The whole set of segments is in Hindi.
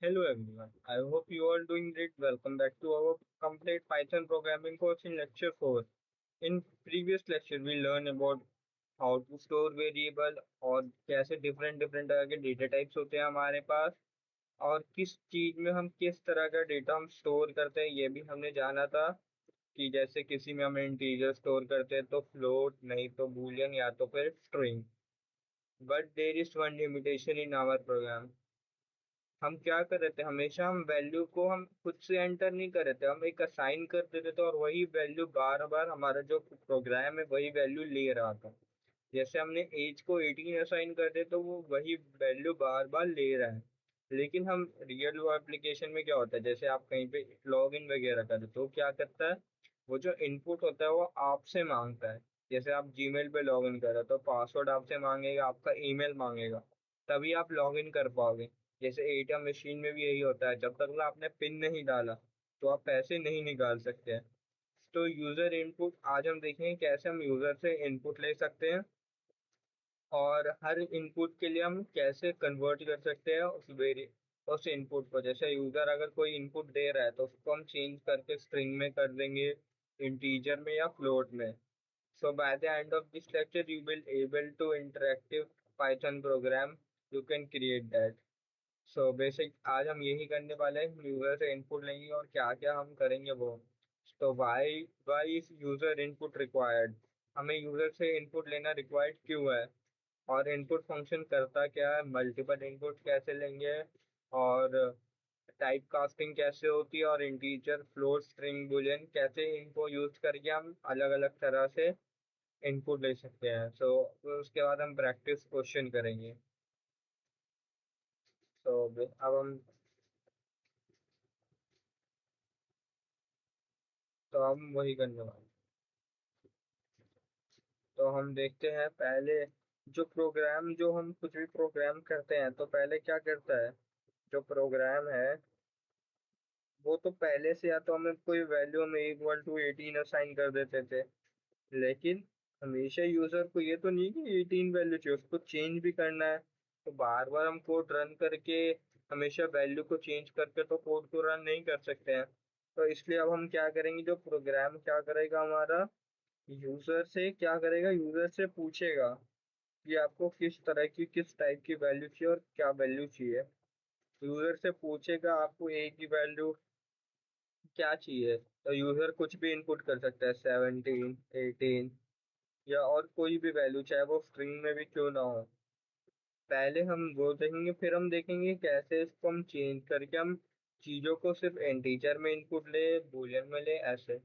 Hello everyone. I hope you all doing great. Welcome back to our complete Python programming course in lecture 4. In previous lecture we learned about how to store variable और कैसे डिफरेंट तरह के डेटा टाइप्स होते हैं हमारे पास और किस चीज में हम किस तरह का डेटा हम स्टोर करते हैं ये भी हमने जाना था कि जैसे किसी में हम इंटीजर स्टोर करते हैं तो फ्लोट नहीं तो बूलियन या तो फिर string but there is one limitation in our program. हम क्या कर रहे थे हमेशा हम वैल्यू को हम खुद से एंटर नहीं कर रहे थे, हम एक असाइन कर देते थे और वही वैल्यू बार बार हमारा जो प्रोग्राम है वही वैल्यू ले रहा था। जैसे हमने एज को 18 असाइन कर दे तो वो वही वैल्यू बार बार ले रहा है। लेकिन हम रियल एप्लीकेशन में क्या होता है, जैसे आप कहीं पे लॉग इन वगैरह करें तो क्या करता है, वो जो इनपुट होता है वो आपसे मांगता है। जैसे आप जीमेल पे लॉग इन करें तो पासवर्ड आपसे मांगेगा, आपका ईमेल मांगेगा, तभी आप लॉग इन कर पाओगे। जैसे एटीएम मशीन में भी यही होता है, जब तक ना आपने पिन नहीं डाला तो आप पैसे नहीं निकाल सकते हैं। तो यूजर इनपुट आज हम देखेंगे कैसे हम यूजर से इनपुट ले सकते हैं और हर इनपुट के लिए हम कैसे कन्वर्ट कर सकते हैं उस इनपुट को। जैसे यूजर अगर कोई इनपुट दे रहा है तो उसको हम चेंज करके स्ट्रिंग में कर देंगे, इंटीजर में या फ्लोट में। So by the end of this lecture, you will able to interactive Python program. You can create that. So basic आज हम यही करने वाले हैं, यूजर से इनपुट लेंगे और क्या क्या हम करेंगे वो। तो why is user input required? हमें यूजर से इनपुट लेना रिक्वायर्ड क्यों है और इनपुट फंक्शन करता क्या है, मल्टीपल इनपुट कैसे लेंगे और टाइप कास्टिंग कैसे होती है और इंटीजर फ्लोट स्ट्रिंग बुलियन कैसे इनको यूज करके हम अलग अलग तरह से इनपुट ले सकते हैं। उसके बाद हम प्रैक्टिस क्वेश्चन करेंगे। अब हम तो हम वही करने वाले। तो हम देखते हैं पहले जो हम कुछ भी प्रोग्राम करते हैं तो पहले क्या करता है, जो प्रोग्राम है वो तो पहले से या तो हमें कोई वैल्यू में इक्वल टू 18 असाइन कर देते थे। लेकिन हमेशा यूजर को ये तो नहीं कि 18 वैल्यू चाहिए, उसको चेंज भी करना है। तो बार बार हम कोड रन करके हमेशा वैल्यू को चेंज करके तो कोड को रन नहीं कर सकते हैं। तो इसलिए अब हम क्या करेंगे, जो प्रोग्राम क्या करेगा हमारा, यूजर से क्या करेगा, यूजर से पूछेगा कि आपको किस तरह की किस टाइप की वैल्यू चाहिए और क्या वैल्यू चाहिए। यूजर से पूछेगा आपको ए की वैल्यू क्या चाहिए, तो यूजर कुछ भी इनपुट कर सकता है, 17 18 या और कोई भी वैल्यू, चाहे वो स्ट्रिंग में भी क्यों ना हो। पहले हम वो देखेंगे, फिर हम देखेंगे कैसे इसको हम चेंज करके हम चीजों को सिर्फ इंटीजर में इनपुट ले, बूलियन में ले, ऐसे।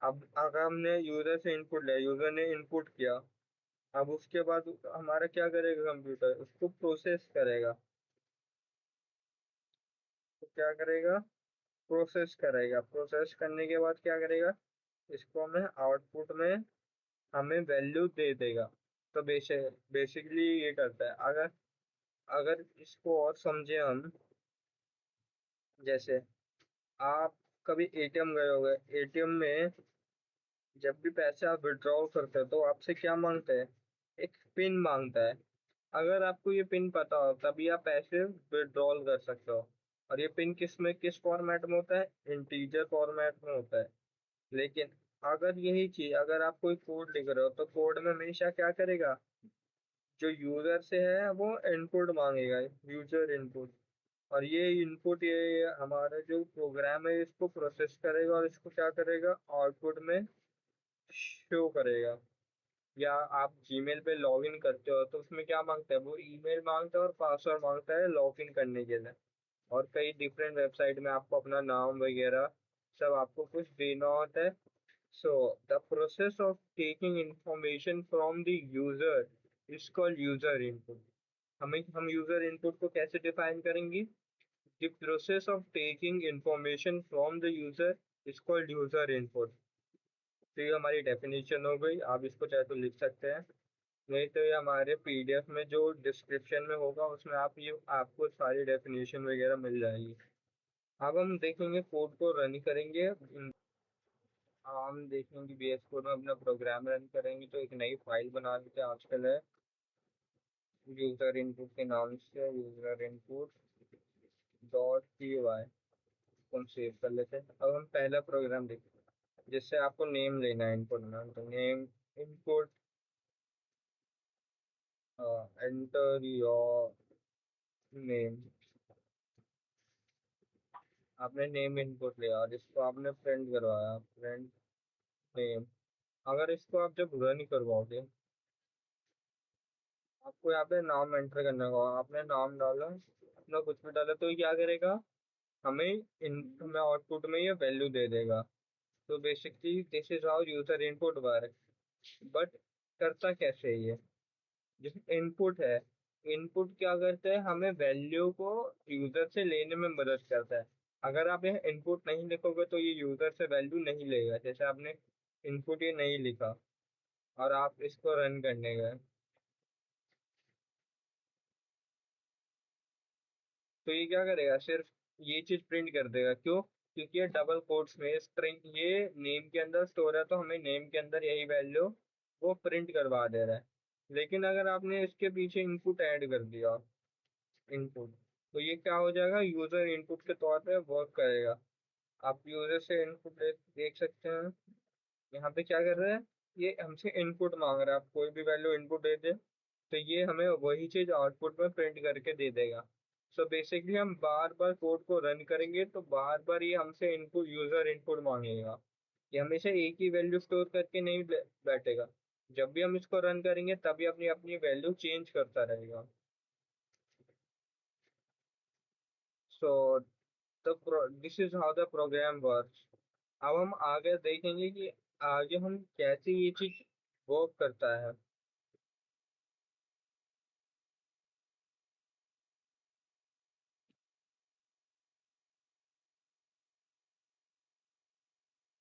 अब अगर हमने यूजर से इनपुट लिया, यूजर ने इनपुट किया, अब उसके बाद हमारा क्या करेगा, कंप्यूटर उसको प्रोसेस करेगा। तो क्या करेगा, प्रोसेस करेगा, प्रोसेस करने के बाद क्या करेगा, इसको हमें आउटपुट में हमें वैल्यू दे देगा। तो बेसिकली ये करता है। अगर अगर इसको और समझे हम, जैसे आप कभी एटीएम गए होंगे, एटीएम में जब भी पैसे आप विड्रॉल करते हो तो आपसे क्या मांगते हैं, एक पिन मांगता है। अगर आपको ये पिन पता हो तभी आप पैसे विड्रॉल कर सकते हो। और ये पिन किस फॉर्मेट में होता है, इंटीजर फॉर्मेट में होता है। लेकिन अगर यही चीज अगर आप कोई कोड लिख रहे हो तो कोड में हमेशा क्या करेगा, जो यूजर से है वो इनपुट मांगेगा, यूजर इनपुट। और ये इनपुट ये हमारा जो प्रोग्राम है इसको प्रोसेस करेगा और इसको क्या करेगा, आउटपुट में शो करेगा। या आप जीमेल पे लॉग इन करते हो तो उसमें क्या मांगता है, वो ईमेल मांगता है और पासवर्ड मांगता है लॉग इन करने के लिए। और कई डिफरेंट वेबसाइट में आपको अपना नाम वगैरह सब आपको कुछ देना होता है। So the process of taking information from the user is called user input. हम यूजर इनपुट को कैसे डिफाइन करेंगे, the process of taking information from the user is called user input. तो ये हमारी डेफिनेशन हो गई, आप इसको चाहे तो लिख सकते हैं, नहीं तो ये हमारे पीडीएफ में जो डिस्क्रिप्शन में होगा उसमें आपको सारी डेफिनेशन वगैरह मिल जाएगी। अब हम देखेंगे कोड को रन करेंगे। हम देखेंगे VS कोड में अपना प्रोग्राम रन करेंगे तो एक नई फाइल बना लेते हैं, आजकल है यूजर इनपुट के नाम से user input. Dot P Y हम सेव कर लेते हैं। अब हम पहला प्रोग्राम देखते हैं जिससे आपको नेम लेना है इनपुट में, तो name input, enter your name. आपने नेम इनपुट लिया और इसको आपने प्रिंट करवाया, प्रिंट नेम। अगर इसको आप जब रन करवाओगे, आपको यहाँ पे नाम एंटर करने का होगा। आपने नाम डाला, अपना कुछ भी डाला, तो ये क्या करेगा, हमें इन हमें आउटपुट में ये वैल्यू दे देगा। तो basically this is how user input work. But करता कैसे है ये, जैसे इनपुट है, इनपुट क्या करता है, हमें वैल्यू को यूजर से लेने में मदद करता है। अगर आप यहाँ इनपुट नहीं लिखोगे तो ये यूजर से वैल्यू नहीं लेगा। जैसे आपने इनपुट ये नहीं लिखा और आप इसको रन करने गए, तो ये क्या करेगा, सिर्फ ये चीज प्रिंट कर देगा। क्यों? क्योंकि ये डबल कोट्स में स्ट्रिंग ये नेम के अंदर स्टोर है, तो हमें नेम के अंदर यही वैल्यू वो प्रिंट करवा दे रहा है। लेकिन अगर आपने इसके पीछे इनपुट ऐड कर दिया, इनपुट, तो ये क्या हो जाएगा, यूजर इनपुट के तौर पे वर्क करेगा। आप यूजर से इनपुट देख सकते हैं, यहाँ पे क्या कर रहा है, ये हमसे इनपुट मांग रहा है। आप कोई भी वैल्यू इनपुट दे दे तो ये हमें वही चीज आउटपुट में प्रिंट करके दे देगा। सो बेसिकली हम बार बार कोड को रन करेंगे तो बार बार ये हमसे इनपुट, यूजर इनपुट मांगेगा। ये हमेशा एक ही वैल्यू स्टोर करके नहीं बैठेगा। जब भी हम इसको रन करेंगे तभी अपनी अपनी वैल्यू चेंज करता रहेगा। So this is how the program works. अब हम आगे देखेंगे कि आगे हम कैसे ये चीज वर्क करता है।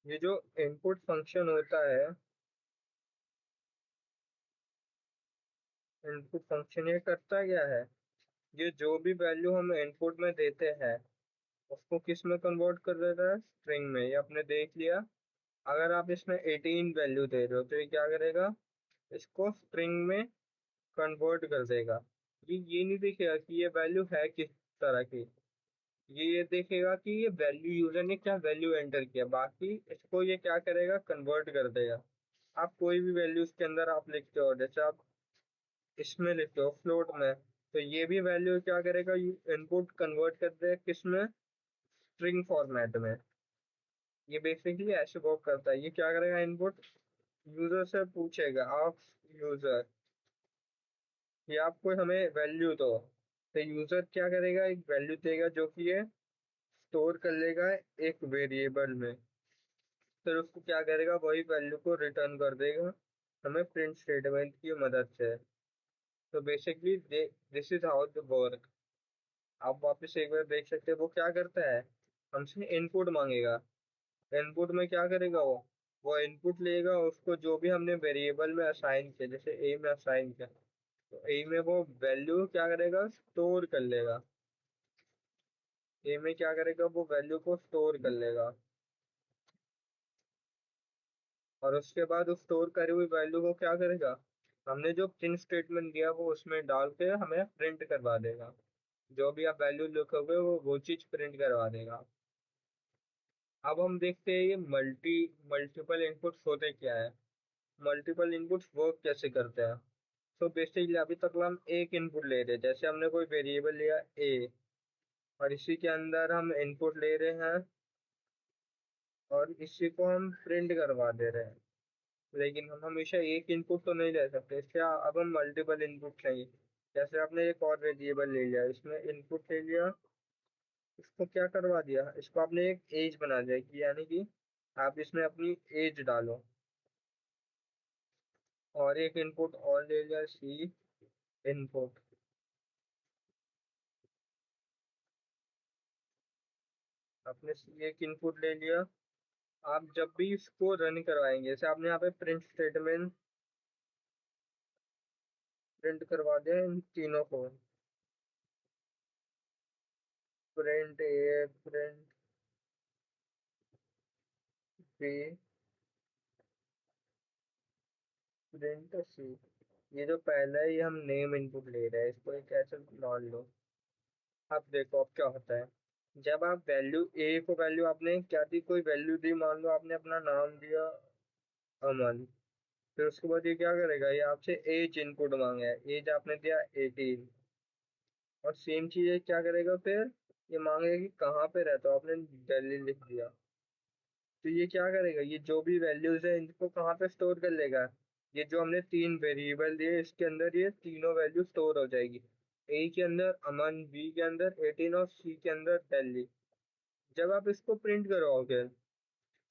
ये जो इनपुट फंक्शन होता है, इनपुट फंक्शन ये करता क्या है, ये जो भी वैल्यू हम इनपुट में देते हैं उसको किस में कन्वर्ट कर देता है, स्ट्रिंग में। ये आपने देख लिया। अगर आप इसमें 18 वैल्यू दे रहे हो तो ये क्या करेगा, इसको स्ट्रिंग में कन्वर्ट कर देगा। ये नहीं देखेगा कि ये वैल्यू है किस तरह की, ये देखेगा कि ये वैल्यू यूजर ने क्या वैल्यू एंटर किया, बाकी इसको ये क्या करेगा, कन्वर्ट कर देगा। आप कोई भी वैल्यू इसके अंदर आप लिखते हो, जैसे आप इसमें लिखते हो फ्लोट में, तो ये भी वैल्यू क्या करेगा, इनपुट कन्वर्ट कर देगा किस में, स्ट्रिंग फॉर्मेट में। ये बेसिकली ऐसे वर्क करता है। ये क्या करेगा, इनपुट यूजर से पूछेगा, आप यूजर, ये आपको हमें वैल्यू दो, तो यूजर क्या करेगा, एक वैल्यू देगा जो कि ये स्टोर कर लेगा एक वेरिएबल में। फिर उसको क्या करेगा, वही वैल्यू को रिटर्न कर देगा हमें प्रिंट स्टेटमेंट की मदद से। तो basically this is how the work. आप वापस एक बार देख सकते हैं वो क्या करता है, हमसे इनपुट मांगेगा। इनपुट में क्या करेगा, वो इनपुट लेगा, उसको जो भी हमने वेरिएबल में असाइन किया, जैसे ए में असाइन किया, तो ए में वो वैल्यू क्या करेगा, स्टोर कर लेगा। ए में क्या करेगा, वो वैल्यू को स्टोर कर लेगा। और उसके बाद उस स्टोर करी हुई वैल्यू को क्या करेगा, हमने जो प्रिंट स्टेटमेंट दिया वो उसमें डाल के हमें प्रिंट करवा देगा। जो भी आप वैल्यू लिखोगे वो चीज प्रिंट करवा देगा। अब हम देखते हैं ये मल्टीपल इनपुट्स होते क्या है, मल्टीपल इनपुट्स वर्क कैसे करते हैं। तो बेसिकली अभी तक हम एक इनपुट ले रहे हैं, जैसे हमने कोई वेरिएबल लिया ए, और इसी के अंदर हम इनपुट ले रहे हैं और इसी को हम प्रिंट करवा दे रहे हैं। लेकिन हम हमेशा एक इनपुट तो नहीं ले सकते, इसके अब हम मल्टीपल इनपुट चाहिए। जैसे आपने एक और वेरिएबल ले लिया, इसमें इनपुट ले लिया, इसको क्या करवा दिया, इसको आपने एक एज बना दिया, कि यानी कि आप इसमें अपनी एज डालो। और एक इनपुट और ले लिया, सी इनपुट। आपने सी एक इनपुट ले लिया। आप जब भी इसको रन करवाएंगे, जैसे आपने यहाँ पे प्रिंट स्टेटमेंट प्रिंट करवा दिया इन तीनों को, प्रिंट ए, प्रिंट बी, प्रिंट सी। ये जो पहला है ये हम नेम इनपुट ले रहे हैं, इसको एक ऐसे मान लो। अब देखो अब क्या होता है, जब आप वैल्यू ए को वैल्यू आपने क्या दी, कोई वैल्यू दी, मान लो आपने अपना नाम दिया अमन। फिर उसके बाद ये क्या करेगा, ये आपसे एज इनपुट मांगे है, एज आपने दिया 18। और सेम चीज ये क्या करेगा फिर, ये मांगेगा कि कहाँ पे रहता हो, आपने दिल्ली लिख दिया। तो ये क्या करेगा, ये जो भी वैल्यूज है इनको कहाँ पे स्टोर कर लेगा, ये जो हमने तीन वेरिएबल दिए इसके अंदर ये तीनों वैल्यू स्टोर हो जाएगी। ए के अंदर अमन, बी के अंदर 18 और सी के अंदर दिल्ली। जब आप इसको प्रिंट करोगे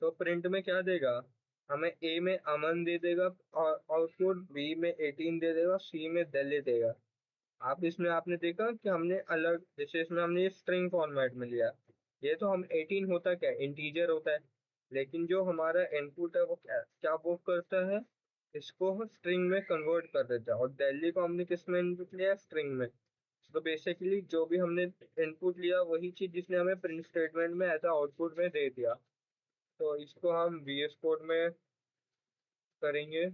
तो प्रिंट में क्या देगा, हमें ए में अमन दे देगा और आउटपुट, बी में 18 दे देगा, सी में दिल्ली देगा। आप इसमें आपने देखा कि हमने अलग, जैसे इसमें हमने ये स्ट्रिंग फॉर्मेट में लिया, ये तो हम 18 होता क्या इंटीजर होता है, लेकिन जो हमारा इनपुट है वो क्या क्या वो करता है, इसको स्ट्रिंग में कन्वर्ट कर देता है। और दिल्ली को हमने किस में इनपुट लिया, स्ट्रिंग में। तो बेसिकली जो भी हमने इनपुट लिया वही चीज जिसने हमें प्रिंट स्टेटमेंट में ऐसा आउटपुट में दे दिया। तो इसको हम VS कोड में करेंगे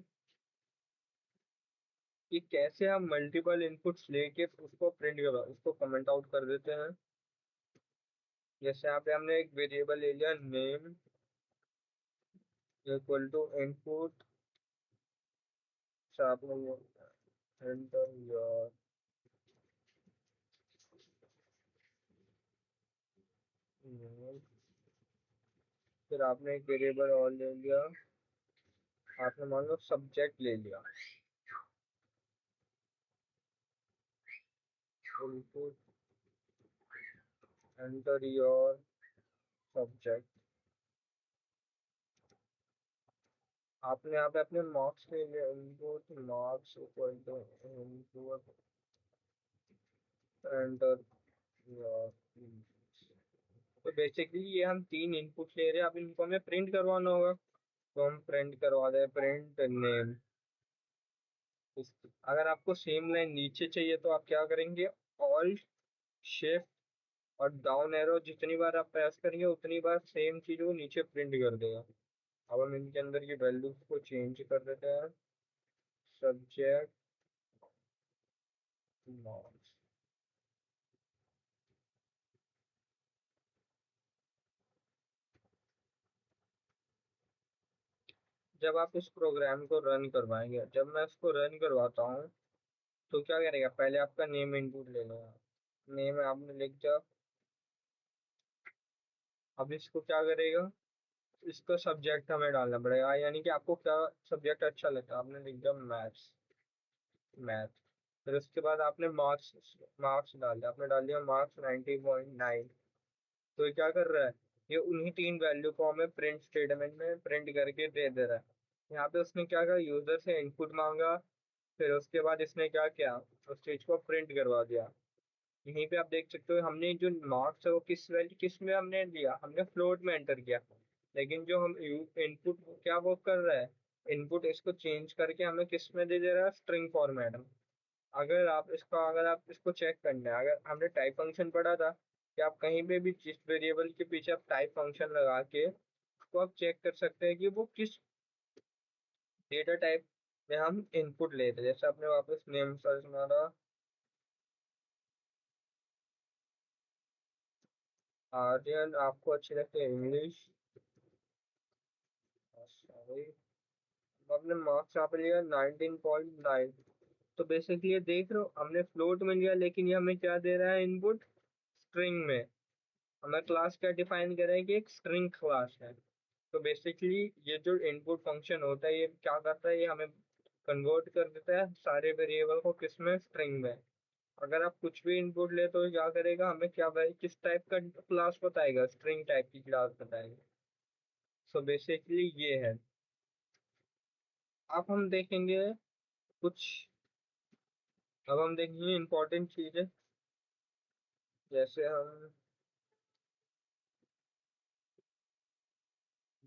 कि कैसे हम मल्टीपल इनपुट्स लेके उसको प्रिंट करो, उसको कमेंट आउट कर देते हैं। जैसे यहाँ पे हमने एक वेरिएबल ले लिया नेम इक्वल टू इनपुट, आपने एंटर योर नेम। फिर आपने एक वेरिएबल और ले लिया, आपने मान लो सब्जेक्ट ले लिया, इनपुट एंटर योर सब्जेक्ट। आपने यहाँ पे अपने मार्क्स ले लिया, input marks equal to input enter your. तो बेसिकली ये हम तीन इनपुट ले रहे हैं, अब इनको हमें प्रिंट करवाना होगा। तो हम प्रिंट करवा दें प्रिंट नेम। अगर आपको सेम लाइन नीचे चाहिए तो आप क्या करेंगे, ऑल्ट शिफ्ट और डाउन एरो जितनी बार आप प्रेस करेंगे उतनी बार सेम चीज वो नीचे प्रिंट कर देगा। अब हम इनके अंदर की वैल्यूज को चेंज कर देते हैं, सब्जेक्ट मार्क्स। जब आप इस प्रोग्राम को रन करवाएंगे, जब मैं इसको रन करवाता हूँ तो क्या करेगा, पहले आपका नेम इनपुट ले लेगा, नेम आपने लिख दिया। अब इसको क्या करेगा, इसका सब्जेक्ट हमें डालना पड़ेगा, यानी कि आपको क्या सब्जेक्ट अच्छा लगता है, आपने लिख दिया मैथ्स, मैथ। फिर उसके बाद आपने मार्क्स, मार्क्स डाल दिया, आपने डाल दिया मार्क्स 90.9। तो ये क्या कर रहा है, ये उन्हीं तीन वैल्यू को हमें प्रिंट स्टेटमेंट में प्रिंट करके दे दे रहा है। यहाँ पे उसने क्या कहा, यूजर से इनपुट मांगा, फिर उसके बाद इसने क्या किया, उस चीज को प्रिंट करवा दिया। यहीं पे आप देख सकते हो हमने जो मार्क्स है वो किस वैल्यू किस में हमने लिया, हमने फ्लोट में एंटर किया। लेकिन जो हम इनपुट क्या वो कर रहा है, इनपुट इसको चेंज करके हमें किस में दे दे रहा है, स्ट्रिंग फॉर्मेट में। अगर आप इसको चेक करना है, अगर हमने टाइप फंक्शन पढ़ा था कि आप कहीं पे भी जिस वेरिएबल के पीछे आप टाइप फंक्शन लगा के उसको आप चेक कर सकते हैं कि वो किस डेटा टाइप में हम इनपुट लेते हैं। जैसे आपने वापस नेम सर्च मारा, आर्यन आपको अच्छी लगती है इंग्लिश, सॉरी। आपने मार्क्स यहाँ पे लिया 19.9। तो बेसिकली ये देख रहे हो हमने फ्लोट में लिया, लेकिन ये हमें क्या दे रहा है इनपुट, स्ट्रिंग में। हमें क्लास क्या डिफाइन करें कि एक स्ट्रिंग क्लास है। तो बेसिकली ये जो इनपुट फंक्शन होता है ये क्या करता है, ये हमें कन्वर्ट कर देता है सारे वेरिएबल को किस में, स्ट्रिंग में। अगर आप कुछ भी इनपुट ले तो क्या करेगा, हमें क्या किस टाइप का क्लास बताएगा, स्ट्रिंग टाइप की क्लास बताएगा। सो बेसिकली ये है। अब हम देखेंगे कुछ, अब हम देखेंगे इंपॉर्टेंट चीजें। जैसे हम,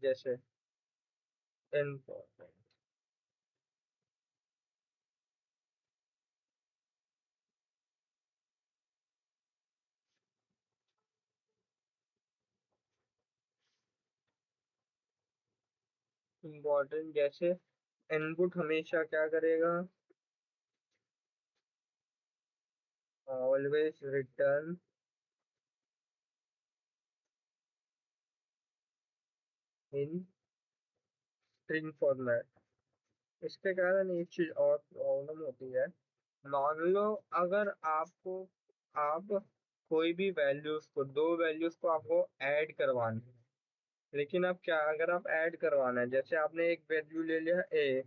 जैसे इम्पोर्टेंट, इम्पोर्टेंट जैसे इनपुट हमेशा क्या करेगा, always return in string format. इसके कारण एक चीज और प्रॉब्लम होती है। मान लो अगर आपको आप कोई भी वैल्यूज को, दो वैल्यूज को आपको ऐड करवाना है, लेकिन अब क्या अगर आप ऐड करवाना है, जैसे आपने एक वैल्यू ले लिया ए,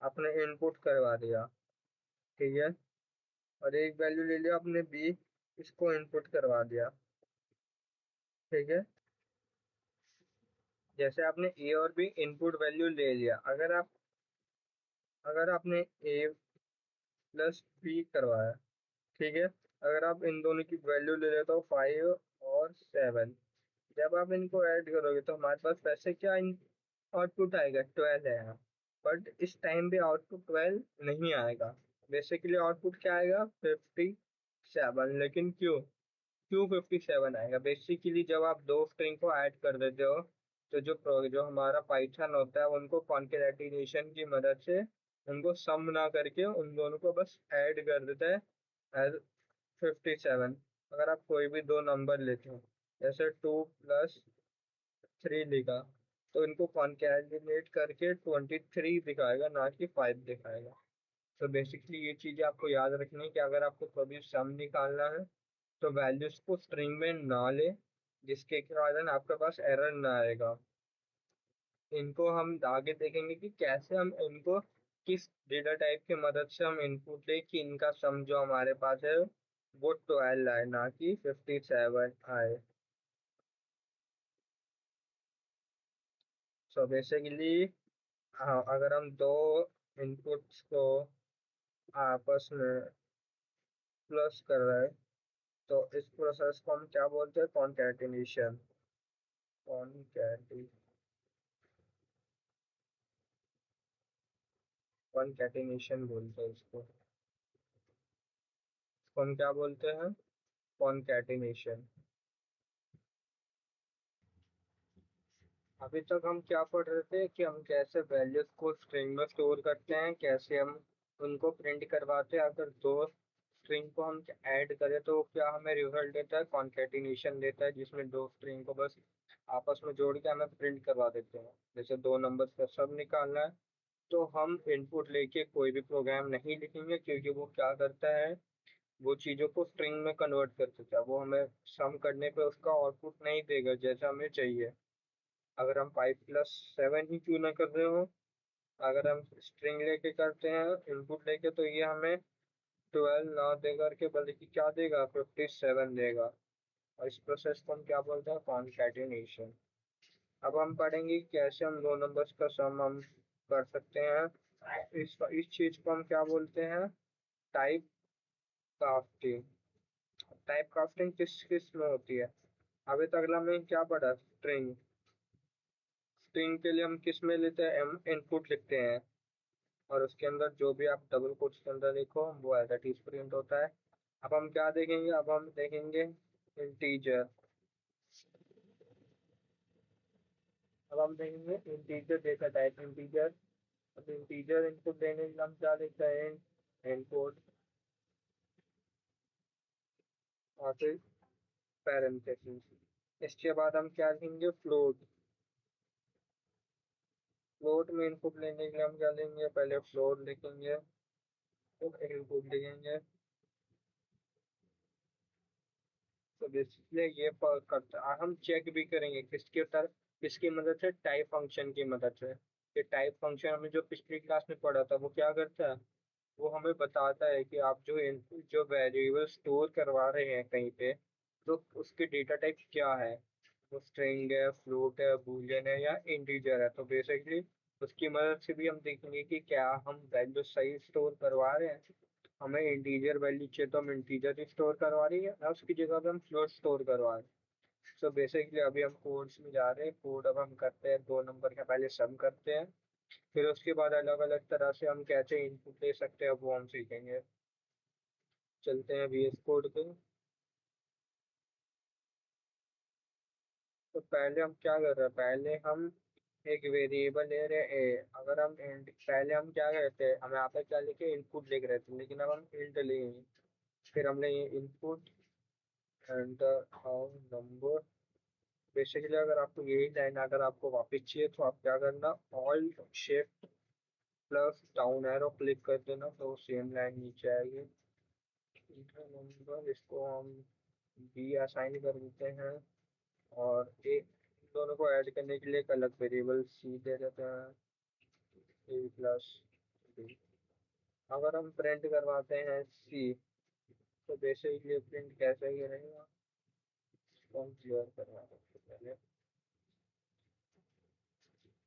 आपने इनपुट करवा दिया, ठीक है, और एक वैल्यू ले लिया आपने बी, इसको इनपुट करवा दिया, ठीक है। जैसे आपने ए और बी इनपुट वैल्यू ले लिया, अगर आपने ए प्लस बी करवाया, ठीक है, अगर आप इन दोनों की वैल्यू ले लेते हो 5 और 7, जब आप इनको ऐड करोगे तो हमारे पास वैसे क्या आउटपुट आएगा, 12 आएगा। बट इस टाइम भी आउटपुट 12 नहीं आएगा। बेसिकली आउटपुट क्या आएगा, 57। लेकिन क्यों क्यों 57 आएगा? बेसिकली जब आप दो स्ट्रिंग को ऐड कर देते हो, तो जो हमारा पाइथन होता है उनको कॉन्केटेनेशन की मदद से उनको सम ना करके उन दोनों को बस ऐड कर देता है एज 57। अगर आप कोई भी दो नंबर लेते हो, जैसे 2 + 3 लिखा, तो इनको कॉन्केटिनेट करके 23 दिखाएगा, ना कि 5 दिखाएगा। तो बेसिकली ये चीजें आपको याद रखनी है कि अगर आपको कभी सम निकालना है तो वैल्यूज को स्ट्रिंग में ना ले, जिसके कारण आपके पास एरर ना आएगा। इनको हम आगे देखेंगे कि कैसे हम इनको किस डेटा टाइप की मदद से हम इनपुट ले कि इनका सम जो हमारे पास है वो 12 आए, ना कि 57 आए। सो बेसिकली अगर हम दो इनपुट्स को आपस में प्लस कर रहे हैं, तो इस प्रोसेस को हम क्या बोलते हैं, कॉन्कैटिनेशन। कॉन्कैटिनेशन कॉन्कैटिनेशन बोलते हैं इसको। इसको हम क्या बोलते हैं, कॉन्कैटिनेशन। अभी तक हम क्या पढ़ रहे थे कि हम कैसे वैल्यूज को स्ट्रिंग में स्टोर करते हैं, कैसे हम उनको प्रिंट करवाते हैं। अगर दो स्ट्रिंग को हम ऐड करें तो क्या हमें रिजल्ट देता है, कॉन्कैटिनेशन देता है, जिसमें दो स्ट्रिंग को बस आपस में जोड़ के हमें प्रिंट करवा देते हैं। जैसे दो नंबर्स का सब निकालना है, तो हम इनपुट लेके कोई भी प्रोग्राम नहीं लिखेंगे, क्योंकि वो क्या करता है, वो चीज़ों को स्ट्रिंग में कन्वर्ट कर देता है। वो हमें सम करने पे उसका आउटपुट नहीं देगा जैसा हमें चाहिए। अगर हम 5 + 7 ही क्यों ना कर रहे हो, अगर हम स्ट्रिंग लेके करते हैं इनपुट लेके, तो ये हमें 12 ना दे करके बल्कि क्या देगा, 57 देगा। और इस प्रोसेस को हम क्या बोलते हैं, कॉन्कैटिनेशन। अब हम पढ़ेंगे कि कैसे हम दो नंबर्स का सम हम कर सकते हैं। इस चीज को हम क्या बोलते हैं, टाइप कास्टिंग। टाइप कास्टिंग किस किस में होती है? अभी तक हमने क्या पढ़ा, स्ट्रिंग। स्ट्रिंग के लिए हम किस में लेते हैं, हम इनपुट लिखते हैं, और उसके अंदर जो भी आप डबल कोट्स के अंदर लिखो वो एज इट इज प्रिंट होता है। अब हम क्या देखेंगे, अब हम देखेंगे इंटीजर। अब हम देखेंगे इंटीजर डेटा टाइप इंटीजर। अब इंटीजर इनपुट देने के लिए हम क्या लिखते हैं, इनपुट, और फिर पैरेंथेसिस। इसके बाद हम क्या लिखेंगे, फ्लोट। फ्लोट में इनपुट लेने के लिए हम क्या लेंगे, पहले फ्लोट लिखेंगे, फिर इनपुट लिखेंगे। तो बेसिकली ये फर्क करता है। हम चेक भी करेंगे किसकी मदद से, टाइप फंक्शन की मदद से। ये टाइप फंक्शन हमने जो पिछली क्लास में पढ़ा था वो क्या करता है, वो हमें बताता है कि आप जो वेरिएबल स्टोर करवा रहे हैं कहीं पे, तो उसके डेटा टाइप क्या है, वो स्ट्रिंग है, फ्लोट है, बूलियन है, या इंटीजर है। तो बेसिकली उसकी मदद से भी हम देखेंगे कि क्या हम वैल्यू सही स्टोर करवा रहे हैं। हमें इंटीजर वैल्यू चाहिए तो हम इंटीजर ही स्टोर करवा रही है, या उसकी जगह पे हम फ्लोट स्टोर करवा रहे हैं। सो बेसिकली अभी हम कोड्स में जा रहे हैं। कोड अब हम करते हैं, दो नंबर का पहले सम करते हैं, फिर उसके बाद अलग अलग तरह से हम कैसे इनपुट ले सकते हैं वो हम सीखेंगे। चलते हैं VS कोड पे। तो पहले हम क्या कर रहे हैं, पहले हम एक वेरिएबल ले रहे हैं ए। अगर हम पहले हम क्या करते हैं, हम यहाँ पे क्या लिखे, इनपुट लिख रहे थे, लेकिन अब हम इंट लेंगे। फिर हमने ये इनपुट एंटर नंबर बेसिकली अगर आपको यही लाइन अगर आपको वापस चाहिए तो आप क्या करना, all shift plus down arrow click कर देना तो सेम लाइन नीचे आएगी। नंबर इसको हम बी असाइन कर देते हैं, और ए दोनों को ऐड करने के लिए एक अलग वेरिएबल सी दे देते हैं, ए प्लस बी। अगर हम प्रिंट करवाते हैं सी, तो बेसिकली प्रिंट कैसे ही रहेगा, इसको हम क्लियर करवा देते हैं पहले।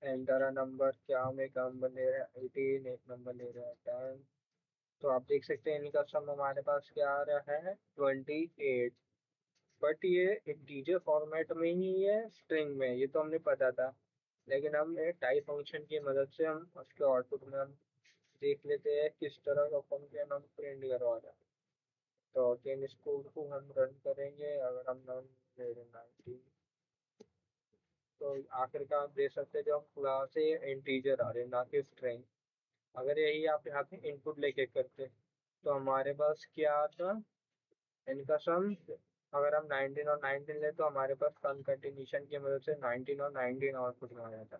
एंटर अ नंबर, क्या हम एक नंबर ले रहे हैं 18, एक नंबर ले रहे हैं 10। तो आप देख सकते हैं इनका सम हमारे पास क्या आ रहा है, 28। बट ये इंटीजर फॉर्मेट में ही है, स्ट्रिंग में, ये तो हमने पता था। लेकिन हम टाइप फंक्शन की मदद से हम उसके आउटपुट में हम देख लेते हैं किस तरह का फंक्शन हम प्रिंट करवा रहे हैं। तो अगेन इस कोड को हम रन करेंगे, अगर हम रन ले रहे 19, तो आखिरकार आप देख सकते हैं जो हम क्लास से इंटीजर आ रहे हैं ना कि स्ट्रिंग। अगर यही आप यहाँ पे इनपुट लेके करते तो हमारे पास क्या आता, इनका सम। अगर हम 19 और 19 ले तो हमारे पास कंकेटिनेशन की मदद से 19 और 19 आउटपुट में आ जाता।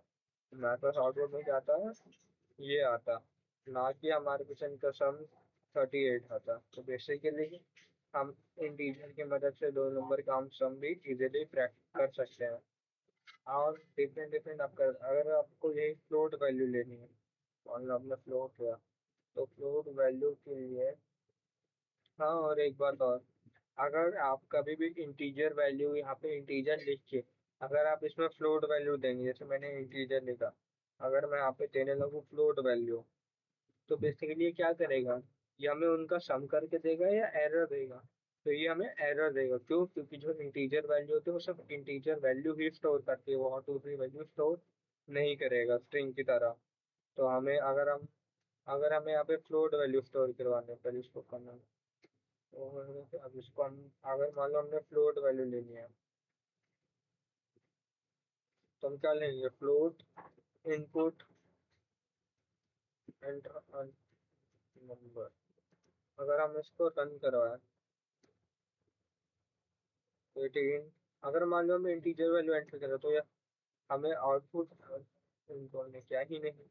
हमारे पास आउटपुट में जाता है, ये आता, ना कि हमारे पास इनका सम 38 आता। तो बेसिकली हम इंटीजर की मदद से दो नंबर का हम सम भी इजीली प्रैक्टिस कर सकते हैं। और डिफरेंट डिफरेंट आप कर, अगर आपको यही फ्लोट वैल्यू लेनी है, मान लो आपने फ्लोट लिया, तो फ्लोट वैल्यू के लिए, हाँ और एक बात और, अगर आप कभी भी इंटीजर वैल्यू यहाँ पे इंटीजर लिख के अगर आप इसमें फ्लोट वैल्यू देंगे, जैसे मैंने इंटीजर लिखा, अगर मैं यहाँ पे देने लगूँ फ्लोट वैल्यू, तो बेसिकली ये क्या करेगा, ये हमें उनका सम करके देगा या एरर देगा। तो ये हमें एरर देगा, क्यों, क्योंकि जो इंटीजर वैल्यू होती है वो सिर्फ इंटीजर वैल्यू ही स्टोर करती है, वो और दूसरी वैल्यू स्टोर नहीं करेगा स्ट्रिंग की तरह। तो हमें अगर हमें यहाँ पे फ्लोट वैल्यू स्टोर करवाने हैं, पहले इसको करना है। तो अब इसको हम, अगर मान लो हमने फ्लोट वैल्यू लेनी है, तो हम क्या लेंगे, फ्लोट इनपुट एंटर नंबर। अगर हम इसको रन करवाएं 18, अगर मान लो हमें इंटीजर वैल्यू एंटर करें तो ये हमें आउटपुट इनको हमने क्या ही नहीं,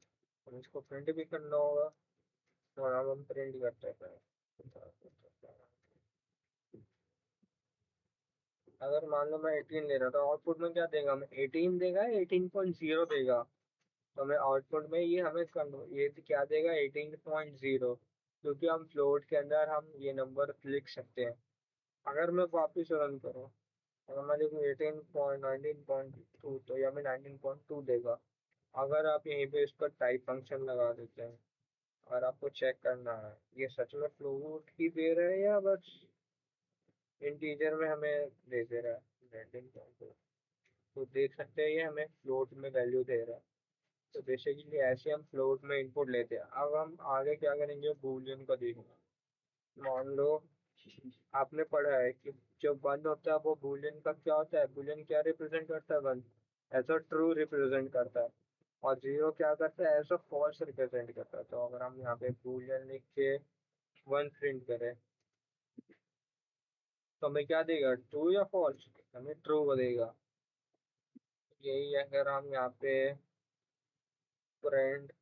हम इसको प्रिंट भी करना होगा। और अब हम प्रिंट करते हैं, अगर मान लो मैं 18 ले रहा था, आउटपुट में क्या देगा, हमें 18 देगा, 18.0 देगा। तो हमें आउटपुट में ये हमें ये क्या देगा, 18.0, क्योंकि हम फ्लोट के अंदर हम ये नंबर लिख सकते हैं। अगर मैं वापस रन करूँ, अगर मैं लिखूँ 18.19.2, तो ये हमें 19.2 देगा। अगर आप यहीं पे इसका टाइप फंक्शन लगा देते हैं, और आपको चेक करना है ये सच में फ्लोट ही दे रहा है या बस इंटीजर में हमें दे रहा है 19.2, तो देख सकते हैं ये हमें फ्लोट में वैल्यू दे रहा है। तो बेसिकली ऐसे हम फ्लोट में इनपुट लेते हैं। अब हम आगे क्या करेंगे, बूलियन को देखेंगे। मान लो आपने पढ़ा है कि जब वन होता है वो बूलियन का क्या होता है, बूलियन क्या रिप्रेजेंट करता है, one as a true represent करता है, और जीरो क्या करता है, एज अ फॉल्स रिप्रेजेंट करता है। तो अगर हम यहाँ पे बूलियन लिख के वन प्रिंट करें, तो हमें क्या देगा, ट्रू या फॉल्स, हमें ट्रू देगा। यही अगर हम यहाँ पे प्रिंट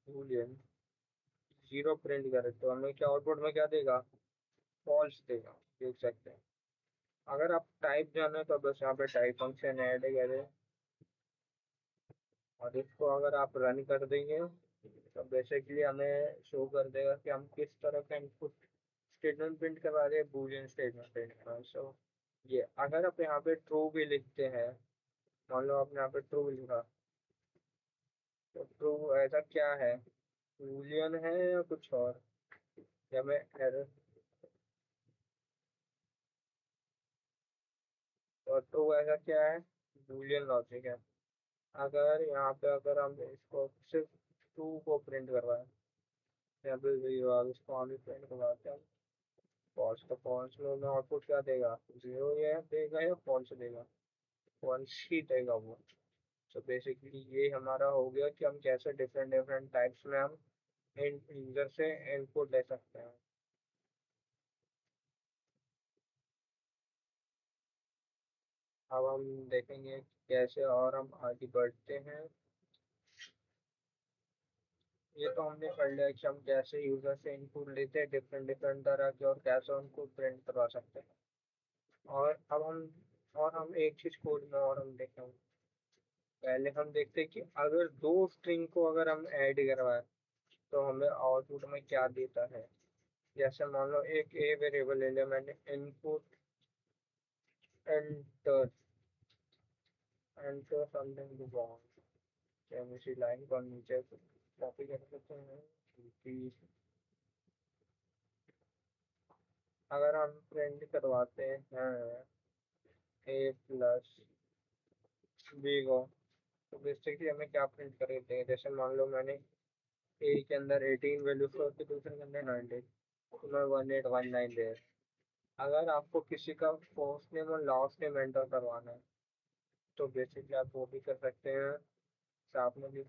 बूलियन जीरो प्रिंट करें, तो हमें क्या आउटपुट में क्या देगा, फॉल्स देगा, देख सकते हैं। अगर आप टाइप जाने तो बस यहाँ पे टाइप फंक्शन ऐड करें, और इसको अगर आप रन कर देंगे तो बेसिकली हमें शो कर देगा कि हम किस तरह का इनपुट स्टेटमेंट प्रिंट करवा रहे हैं, बूलियन स्टेटमेंट प्रिंट करवा रहे हैं। सो ये अगर आप यहाँ पे ट्रू भी लिखते हैं, मान लो आपने यहाँ पे ट्रू लिखा, तो ट्रू ऐसा क्या है, बूलियन है या कुछ और, या मैं एरर, और ट्रू ऐसा क्या है, बूलियन लॉजिक है। अगर यहाँ पे अगर हम इसको सिर्फ टू को प्रिंट करवाएं, यहाँ पे जीरो, अब इसको हम भी प्रिंट करवाते हैं फॉल्स, तो फॉल्स में हमें आउटपुट क्या देगा, जीरो ये देगा या फॉल्स देगा, फॉल्स ही देगा वो। तो बेसिकली ये हमारा हो गया कि हम कैसे डिफरेंट डिफरेंट टाइप्स में हम इन यूजर से इनपुट ले सकते हैं। अब हम देखेंगे कैसे और हम आगे बढ़ते हैं। ये तो हमने पढ़ लिया कि हम कैसे यूजर से इनपुट लेते हैं डिफरेंट डिफरेंट तरह के और कैसे उनको प्रिंट करवा सकते हैं। और अब हम एक चीज कोड में और हम देखेंगे। पहले हम देखते हैं कि अगर दो स्ट्रिंग को अगर हम ऐड करवाएं तो हमें आउटपुट में क्या देता है। जैसे मान लो एक ए वेरिएबल ले लिया मैंने, input enter enter something to bond. क्या हम इसी लाइन को हम नीचे कॉपी कर सकते हैं कि अगर हम प्रिंट करवाते हैं ए प्लस बी को, तो बेसिकली हमें क्या प्रिंट कर देते हैं। जैसे मान लो मैंने ए के अंदर 18 वैल्यू स्टोर की, दूसरे के अंदर 19, तो मैं 1819 दे। अगर आपको किसी का फर्स्ट नेम और लास्ट नेम एंटर करवाना है तो बेसिकली आप वो भी कर सकते हैं। साथ में भी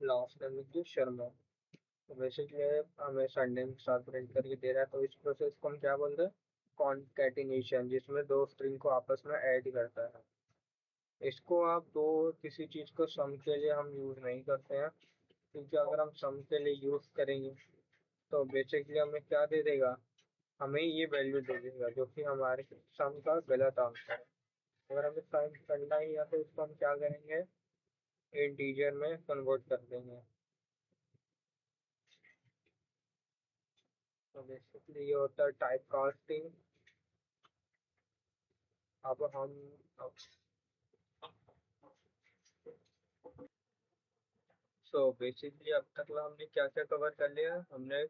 लास्ट नेम लिख दिया शर्मा, तो बेसिकली हमें सरनेम के साथ प्रिंट करके दे रहा है। तो इस प्रोसेस को हम क्या बोलते हैं, कॉन्कैटिनेशन, जिसमें दो स्ट्रिंग को आपस में ऐड करता है। इसको आप दो किसी चीज़ को सम के लिए हम यूज़ नहीं करते हैं, क्योंकि अगर हम सम के लिए यूज़ करेंगे तो बेसिकली हमें क्या दे देगा, हमें ये वैल्यू दे देगा जो कि हमारे सम का गलत आंसर है। अगर हमें सम करना ही है तो इसको हम क्या करेंगे, इंटीजर में कन्वर्ट कर देंगे। तो बेसिकली ये होता है टाइप कास्टिंग। अब हम अब सो बेसिकली अब तक हमने क्या क्या कवर कर लिया। हमने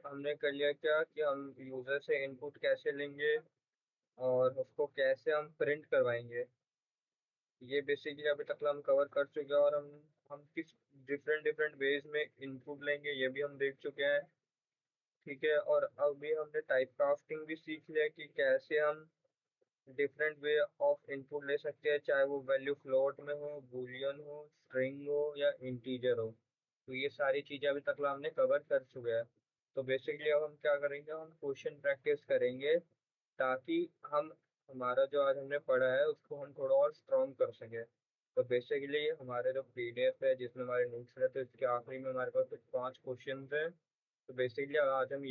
हमने कर लिया क्या कि हम यूज़र से इनपुट कैसे लेंगे और उसको कैसे हम प्रिंट करवाएंगे। ये बेसिकली अभी तक हम कवर कर चुके हैं। और हम किस डिफरेंट डिफरेंट वेज में इनपुट लेंगे ये भी हम देख चुके हैं। ठीक है, और अभी हमने टाइप कास्टिंग भी सीख लिया कि कैसे हम डिफरेंट वे ऑफ इनपुट ले सकते हैं, चाहे वो वैल्यू फ्लोट में हो, बूलियन हो, स्ट्रिंग हो या इंटीजर हो। तो ये सारी चीज़ें अभी तक हमने कवर कर चुके हैं। तो बेसिकली अब हम क्या करेंगे, हम क्वेश्चन प्रैक्टिस करेंगे ताकि हम हमारा जो आज हमने पढ़ा है उसको हम थोड़ा और स्ट्रॉन्ग कर सकें। तो बेसिकली हमारे जो पीडीएफ है जिसमें हमारे नोट्स रहते हैं इसके आखिरी में हमारे पास कुछ 5 क्वेश्चन हैं। तो बेसिकली आज हम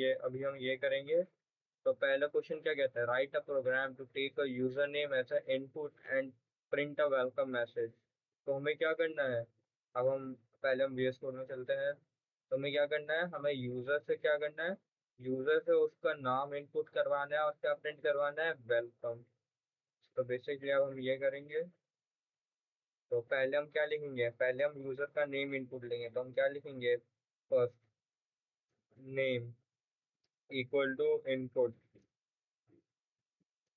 ये करेंगे। तो पहला क्वेश्चन क्या कहता है, write a program to take a user name as a input and print a welcome message. तो हमें क्या करना है, अब हम पहले हम VS कोड में चलते हैं। तो हमें क्या करना है, हमें यूजर से क्या करना है, यूजर से उसका नाम इनपुट करवाना है और क्या प्रिंट करवाना है, वेलकम। तो बेसिकली अब हम ये करेंगे। तो पहले हम क्या लिखेंगे, पहले हम यूजर का नेम इनपुट लेंगे। तो हम क्या लिखेंगे, first name equal to input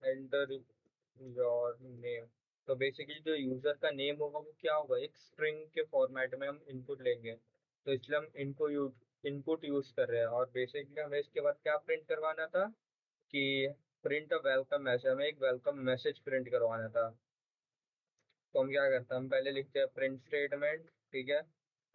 enter your name. तो बेसिकली जो यूजर का नेम होगा वो क्या होगा, एक स्ट्रिंग के फॉर्मेट में हम इनपुट लेंगे। तो इसलिए हम इनपुट यूज कर रहे हैं। और बेसिकली हमें इसके बाद क्या प्रिंट करवाना था कि प्रिंट अ वेलकम मैसेज, हमें एक वेलकम मैसेज प्रिंट करवाना था। तो हम क्या करते हैं, हम पहले लिखते हैं प्रिंट स्टेटमेंट। ठीक है,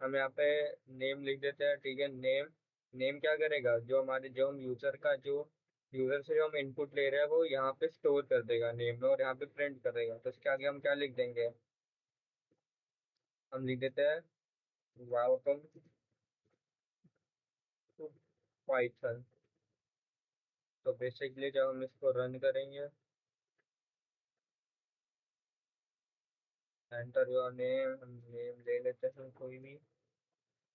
हम यहाँ पे नेम लिख देते हैं। ठीक है, नेम नेम क्या करेगा, जो हम यूजर का जो यूजर से जो हम इनपुट ले रहे हैं वो यहाँ पे स्टोर कर देगा नेम में और यहाँ पे प्रिंट कर देगा। तो इसके आगे हम क्या लिख देंगे, हम लिख देते हैं वेलकम टू पाइथन। तो बेसिकली जब हम इसको रन करेंगे, एंटर योर नेम, हम नेम ले लेते हैं कोई भी,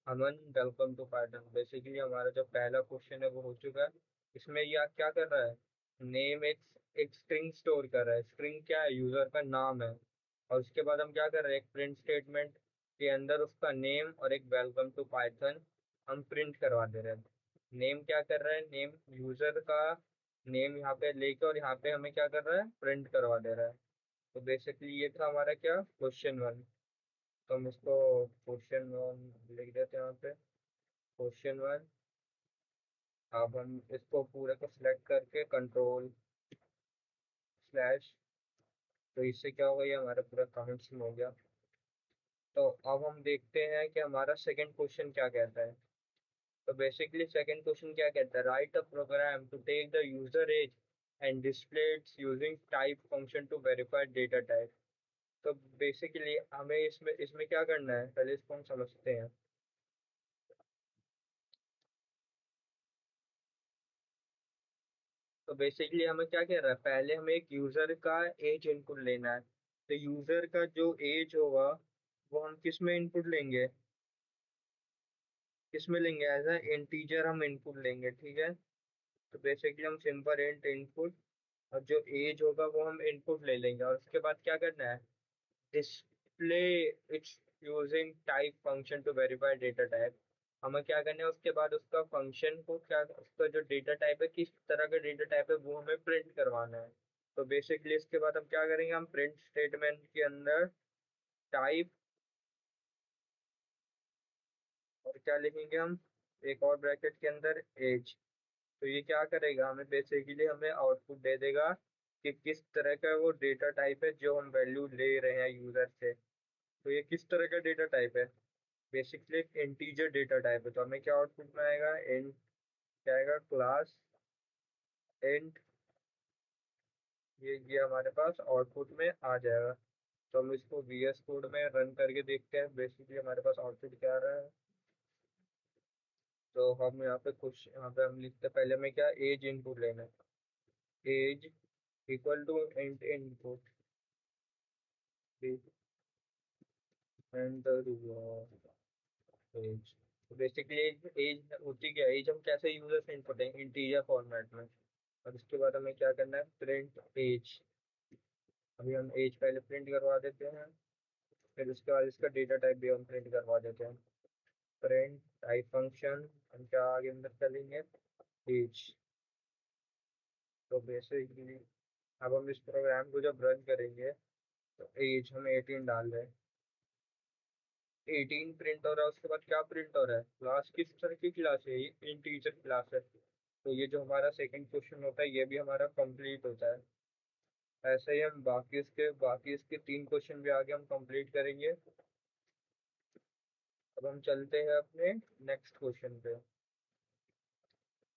अमन, वेलकम टू पाइथन। बेसिकली हमारा जो पहला क्वेश्चन है वो हो चुका है। इसमें यह क्या कर रहा है, नेम एक स्ट्रिंग स्टोर कर रहा है। स्ट्रिंग क्या है, यूजर का नाम है। और उसके बाद हम क्या कर रहे हैं, एक प्रिंट स्टेटमेंट के अंदर उसका नेम और एक वेलकम टू पाइथन हम प्रिंट करवा दे रहे हैं। नेम क्या कर रहा है, नेम यूजर का नेम यहाँ पे लेके और यहाँ पे हमें क्या कर रहा है, प्रिंट करवा दे रहा है। तो बेसिकली ये था हमारा क्या, क्वेश्चन 1। तो हम इसको क्वेश्चन 1 लिख देते हैं यहाँ पे, क्वेश्चन 1। अब हम इसको पूरे को सिलेक्ट करके कंट्रोल स्लैश, तो इससे क्या होगा, ये हमारा पूरा काउंट हो गया। तो अब हम देखते हैं कि हमारा सेकंड क्वेश्चन क्या कहता है। तो बेसिकली सेकंड क्वेश्चन क्या कहता है, write a program to take the user age and display it using type function to verify data type. तो बेसिकली हमें इसमें इसमें क्या करना है, पहले इसको हम समझते हैं। तो बेसिकली हमें क्या कह रहा है, पहले हमें एक यूजर का एज इनपुट लेना है। तो यूजर का जो एज होगा वो हम किस में इनपुट लेंगे, किस में लेंगे, एज ए इंटीजर हम इनपुट लेंगे, ठीक है। तो बेसिकली हम सिंपल इंट इनपुट, और जो एज होगा वो हम इनपुट ले लेंगे, और उसके बाद क्या करना है, display its using type function to verify data type. हमें क्या करना है, उसके बाद उसका फंक्शन को क्या, उसका जो डेटा टाइप है किस तरह का डेटा टाइप है वो हमें प्रिंट करवाना है। तो बेसिकली इसके बाद हम क्या करेंगे, हम प्रिंट स्टेटमेंट के अंदर टाइप, और क्या लिखेंगे हम, एक और ब्रैकेट के अंदर एज। तो ये क्या करेगा, हमें बेसिकली हमें आउटपुट दे देगा कि किस तरह का वो डेटा टाइप है जो हम वैल्यू ले रहे हैं यूजर से। तो ये किस तरह का डेटा टाइप है, बेसिकली एक इंटीजर डेटा टाइप है। तो हमें क्या आउटपुट में आएगा, इंट, क्या आएगा, क्लास इंट, ये हमारे पास आउटपुट में आ जाएगा। तो हम इसको VS कोड में रन करके देखते हैं बेसिकली हमारे पास आउटपुट क्या आ रहा है। तो हम यहाँ पे कुछ, यहाँ पे हम लिखते हैं, पहले हमें क्या एज इनपुट लेना है, age equal to int input and age. तो बेसिकली एज होती क्या है, एज हम कैसे यूजर से इनपुट देंगे, इंटीजर फॉर्मेट में। और उसके बाद हमें क्या करना है, प्रिंट एज। अभी हम एज पहले प्रिंट करवा देते हैं, फिर उसके बाद इसका डेटा टाइप भी हम प्रिंट करवा देते हैं। प्रिंट टाइप फंक्शन, हम क्या आगे अंदर करेंगे, एज। तो बेसिकली अब हम इस प्रोग्राम को जब रन करेंगे तो एज हम 18 डाल रहे हैं, 18 प्रिंट हो रहा है। उसके बाद क्या प्रिंट हो रहा है, क्लास किस तरह की क्लास है, ये इंटीजर क्लास है। तो ये जो हमारा सेकंड क्वेश्चन होता है ये भी हमारा कंप्लीट होता है। ऐसे ही हम बाकी इसके 3 क्वेश्चन भी आगे हम कंप्लीट करेंगे। अब हम चलते हैं अपने नेक्स्ट क्वेश्चन पे।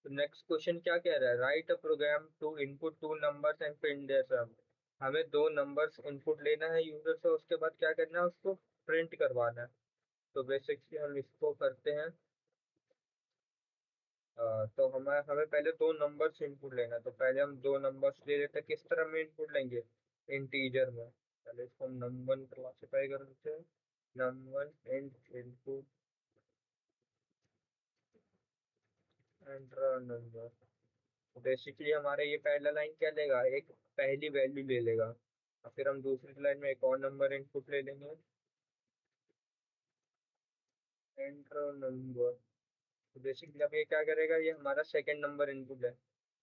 तो नेक्स्ट क्वेश्चन क्या कह रहा है, write a program to input two numbers and print their sum. हमें दो नंबर्स इनपुट लेना है यूजर से, उसके बाद क्या करना है, उसको प्रिंट करवाना है। तो बेसिकली हम इसको करते हैं। तो हमें हमें पहले दो नंबर्स इनपुट लेना है। तो पहले हम दो नंबर्स ले लेते हैं, किस तरह में इनपुट लेंगे, इंटीजर में। पहले इसको हम नम1 क्लासिफाई कर देते हैं, नम1 int input enter number. Basically हमारे ये पहला लाइन क्या लेगा, एक पहली वैल्यू ले लेगा, और फिर हम दूसरी लाइन में एक और नंबर इनपुट ले लेंगे, एंटर नंबर। तो बेसिकली अब ये क्या करेगा, ये हमारा सेकंड नंबर इनपुट है।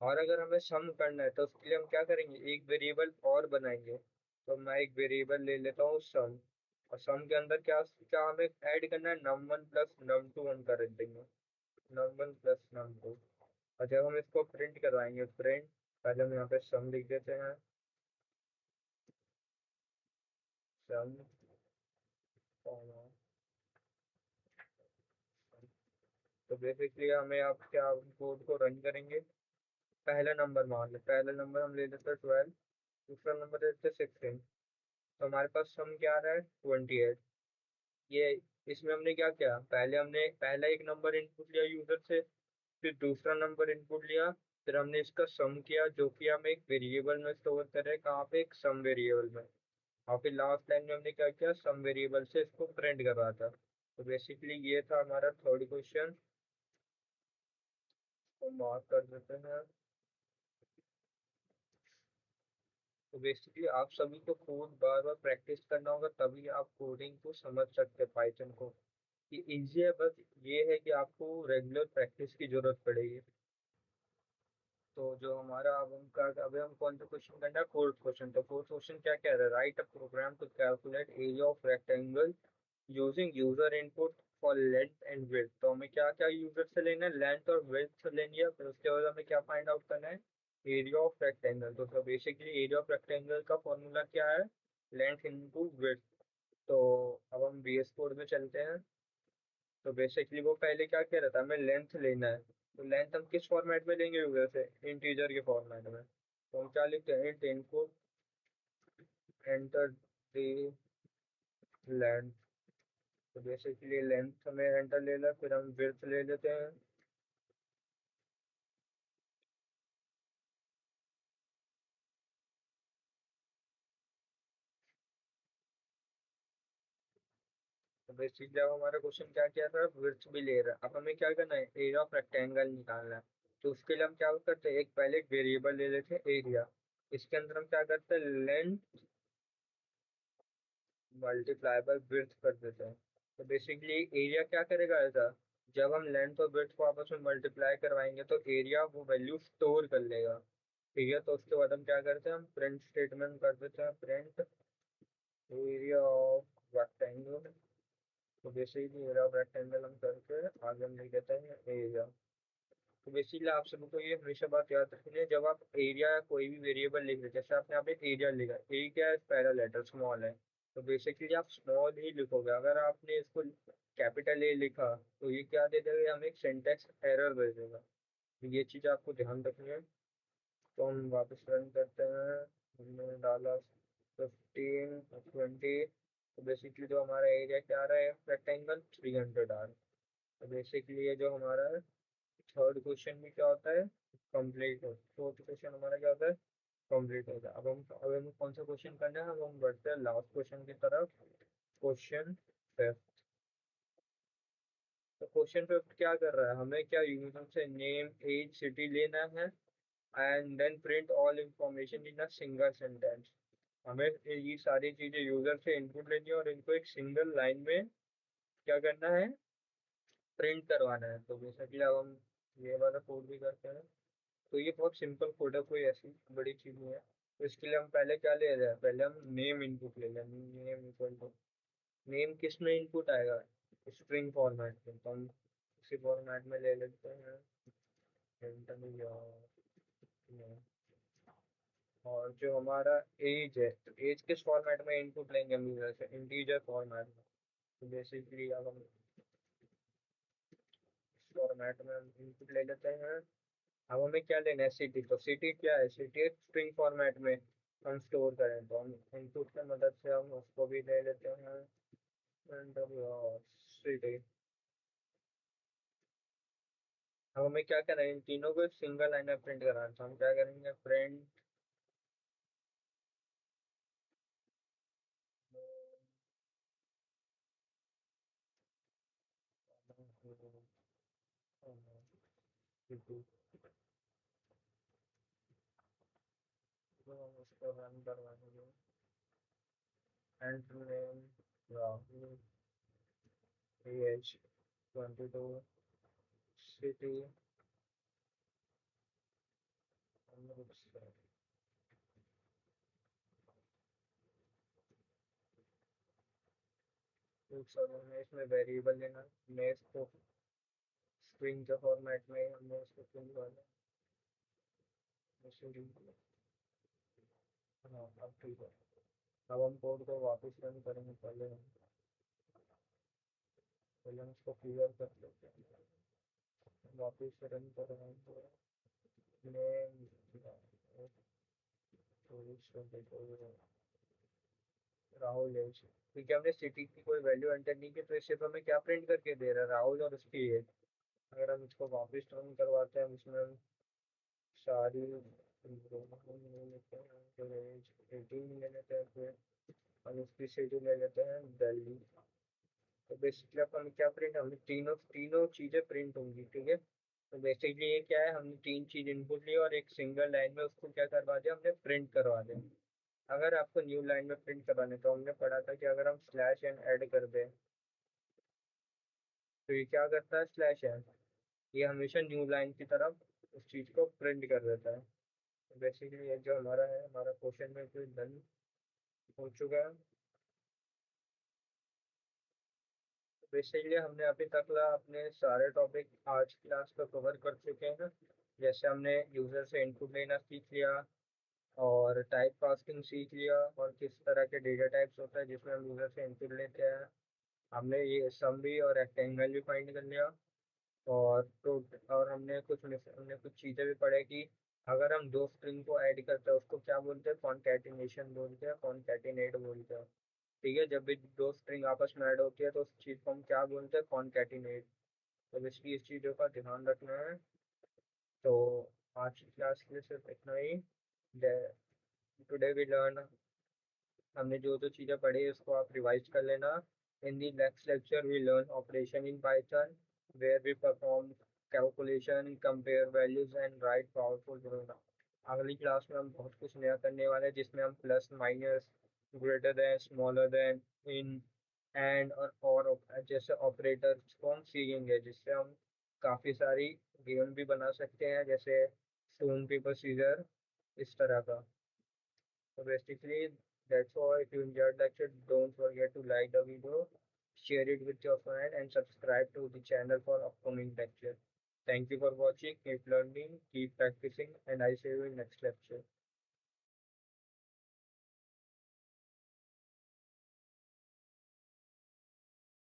और अगर हमें सम करना है तो उसके लिए हम क्या करेंगे, एक वेरिएबल और बनाएंगे। तो मैं एक वेरिएबल ले लेता हूँ सम, और सम के अंदर क्या क्या हमें ऐड करना है, नम1 प्लस नम2 हम कर देंगे, नम1 प्लस नम2। और जब हम इसको प्रिंट करवाएंगे, प्रिंट, पहले हम यहाँ पे सम लिख देते हैं, सम, तो बेसिकली हमें अब क्या कोड को रन करेंगे। पहला नंबर मान ले, पहला नंबर हम ले लेते हैं 12, दूसरा नंबर लेते हैं 16। तो हमारे पास सम क्या आ रहा है, 28। ये, इसमें हमने क्या किया, पहले हमने पहला एक नंबर इनपुट लिया यूजर से, फिर दूसरा नंबर इनपुट लिया, फिर हमने इसका सम किया जो कि हम एक वेरिएबल में स्टोर करें, कहाँ पे, एक सम वेरिएबल में। और फिर लास्ट लाइन में हमने क्या किया, सम वेरिएबल से इसको प्रिंट कर रहा था। तो बेसिकली ये था हमारा थर्ड क्वेश्चन, को मार्क कर देते हैं। तो बेसिकली आप सभी को कोड बार बार प्रैक्टिस करना होगा, तभी आप कोडिंग को समझ सकते हैं, पाइथन को। ये इजी है, बस ये है कि आपको रेगुलर प्रैक्टिस की जरूरत पड़ेगी। तो जो हमारा अब हम कर, अभी हम कौन सा क्वेश्चन करना है, फोर्थ क्वेश्चन। तो फोर्थ क्वेश्चन क्या कह रहा है, write a program to calculate area of rectangle using user input for length and width. तो हमें क्या क्या यूजर से लेना है, लेंथ और विड्थ लेंगे, फिर उसके बाद हमें क्या फाइंड आउट करना है, एरिया ऑफ रेक्टेंगल। तो बेसिकली एरिया ऑफ रेक्टेंगल का फॉर्मूला क्या है, लेंथ इंटू विड्थ। तो अब हम VS कोड में चलते हैं। तो बेसिकली वो पहले क्या कह रहा था, हमें लेंथ लेना है। तो लेंथ हम किस फॉर्मेट में लेंगे यूजर से, इंटीजर के फॉर्मेट में। तो हम क्या लिखते हैं, int input enter the length. तो बेसिकली लेंथ हमें एंटर लेना, फिर हम विड्थ ले लेते हैं। तो बेसिकली अब हमारा क्वेश्चन क्या किया था, विड्थ भी ले रहा है। अब हमें क्या करना है, एरिया ऑफ रेक्टेंगल निकालना है। तो उसके लिए हम क्या करते हैं, एक पहले एक वेरिएबल ले लेते हैं एरिया। इसके अंदर हम क्या करते हैं, लेंथ मल्टीप्लाई बाय विड्थ कर देते हैं। तो बेसिकली एरिया क्या करेगा ऐसा, जब हम लेंथ और विड्थ को आपस में मल्टीप्लाई करवाएंगे तो एरिया वो वैल्यू स्टोर कर लेगा। ठीक है, तो उसके बाद हम क्या करते हैं, हम प्रिंट स्टेटमेंट कर देते हैं, प्रिंट एरिया ऑफ रेक्टेंगल। तो बेसिकली एरिया ऑफ रेक्टेंगल हम करके आगे हम लिख देते हैं एरिया। तो बेसिकली आप सभी को ये हमेशा बात याद रखनी है, जब आप एरिया या कोई भी वेरिएबल लिख रहे हैं, जैसे आपने यहाँ पे एरिया लिखा, ए क्या है, पहला लेटर स्मॉल है, तो बेसिकली आप स्मॉल ही लिखोगे। अगर आपने इसको कैपिटल ए लिखा तो ये क्या दे देगा, हमें एक सिंटेक्स एरर दे देगा। तो ये चीज़ आपको ध्यान रखनी है। तो हम वापस रन करते हैं, हमने डाला 15 20। तो बेसिकली जो हमारा एरिया क्या आ रहा है, रेक्टेंगल 300 आ रहा है। तो बेसिकली ये जो हमारा थर्ड क्वेश्चन में क्या होता है, कंप्लीट हो। फोर्थ क्वेश्चन हमारा क्या होता है, कंप्लीट होता है। अब हमें कौन सा क्वेश्चन करना है, अब हम बढ़ते हैं लास्ट क्वेश्चन की तरफ, क्वेश्चन फिफ्थ। तो क्वेश्चन फिफ्थ क्या कर रहा है, हमें क्या यूजर से नेम एज सिटी लेना है and then print all information in a single sentence. हमें ये सारी चीजें यूजर से इनपुट लेनी है और इनको एक सिंगल लाइन में क्या करना है, प्रिंट करवाना है। तो बेसिकली अब हम ये वाला कोड भी करते हैं। तो ये बहुत सिंपल कोड है, कोई ऐसी बड़ी चीज नहीं है। तो इसके लिए हम पहले क्या ले रहे हैं, पहले हम नेम इनपुट ले लें। नेम इक्वल टू, नेम किस में इनपुट आएगा, स्ट्रिंग फॉर्मेट में। तो हम उसी फॉर्मेट में ले लेते हैं, enter या name। और जो हमारा एज है, तो एज किस फॉर्मेट में इनपुट लेंगे हम, यूजर से इंटीजर फॉर्मेट में। तो बेसिकली अब हम इस फॉर्मेट में हम इनपुट ले लेते हैं। अब हमें क्या लेना है, सिटी। तो सिटी क्या है, सिटी एक स्ट्रिंग फॉर्मेट में हम स्टोर करें, तो हम इनपुट की मदद से हम उसको भी ले लेते हैं, सिटी। अब हमें क्या करना है, इन तीनों को एक सिंगल लाइन में प्रिंट कराना है। तो हम क्या करेंगे, प्रिंट उसको रन करवाएंगे, and name Rahul, age 22, city Amritsar. एक सब हमें इसमें वेरिएबल लेना, मैं इसको स्ट्रिंग के फॉर्मेट में हमने उसको प्रिंट करना है। हाँ अब ठीक है। अब हम कोड को वापस रन करेंगे, पहले हम इसको क्लियर कर लेते हैं, वापस रन करेंगे। नेम राहुल एज, क्योंकि हमने सिटी की कोई वैल्यू एंटर नहीं की, तो ये सिर्फ हमें क्या प्रिंट करके दे रहा है, राहुल और उसकी एज। अगर हम इसको वापस रन करवाते हैं, हम इसमें हम सारी information ले लेते हैं, फिर एज 18 ले लेते हैं, फिर हम उसकी सिटी ले लेते हैं दिल्ली। तो बेसिकली अपन क्या प्रिंट, हमने तीनों तीनों चीजें प्रिंट होंगी। ठीक है, तो बेसिकली ये क्या है, हमने तीन चीज इनपुट ली और एक सिंगल लाइन में उसको क्या करवा दिया, हमने प्रिंट करवा दिया। अगर आपको न्यू लाइन में प्रिंट करवाने, तो हमने पढ़ा था कि अगर हम स्लैश एन ऐड कर दें, तो ये क्या करता है, स्लैश एन, ये हमेशा न्यू लाइन की तरफ उस चीज को प्रिंट कर देता है। तो बेसिकली ये जो हमारा है, हमारा क्वेश्चन में फिर डन हो चुका है। बेसिकली हमने अभी तक अपने सारे टॉपिक आज क्लास पर कवर कर चुके हैं। जैसे हमने यूजर से इनपुट लेना सीख लिया, और टाइप कास्टिंग सीख लिया, और किस तरह के डेटा टाइप्स होता है जिसमें हम यूजर से इनपुट लेते हैं। हमने ये सम भी और रेक्टेंगल भी फाइंड कर लिया। और तो और हमने कुछ चीज़ें भी पढ़े कि अगर हम दो स्ट्रिंग को ऐड करते हैं उसको क्या बोलते हैं, कॉन्कैटिनेशन बोलते हैं, कॉन्कैटिनेट बोलते हैं। ठीक है, जब भी दो स्ट्रिंग आपस में ऐड होती है तो उस चीज को हम क्या बोलते हैं, कॉन्कैटिनेट। तो इसलिए इस चीजों का ध्यान रखना है। तो आज की क्लास के लिए सिर्फ इतना ही। टुडे वी लर्न, हमने जो जो चीज़ें पढ़ी उसको आप रिवाइज कर लेना। In the next lecture we learn operation in Python, where we perform calculation, compare values and write powerful program. अगली क्लास में हम बहुत कुछ नया करने वाले हैं, जिसमें हम plus minus, greater than, smaller than, in, and और जैसे ऑपरेटर्स को हम सीखेंगे, जिससे हम काफ़ी सारी गेम भी बना सकते हैं, जैसे स्टोन पेपर सीजर, इस तरह का। So basically, that's all. If you enjoyed the lecture, don't forget to like the video, share it with your friend, and subscribe to the channel for upcoming lecture. Thank you for watching. Keep learning, keep practicing, and I see you in next lecture.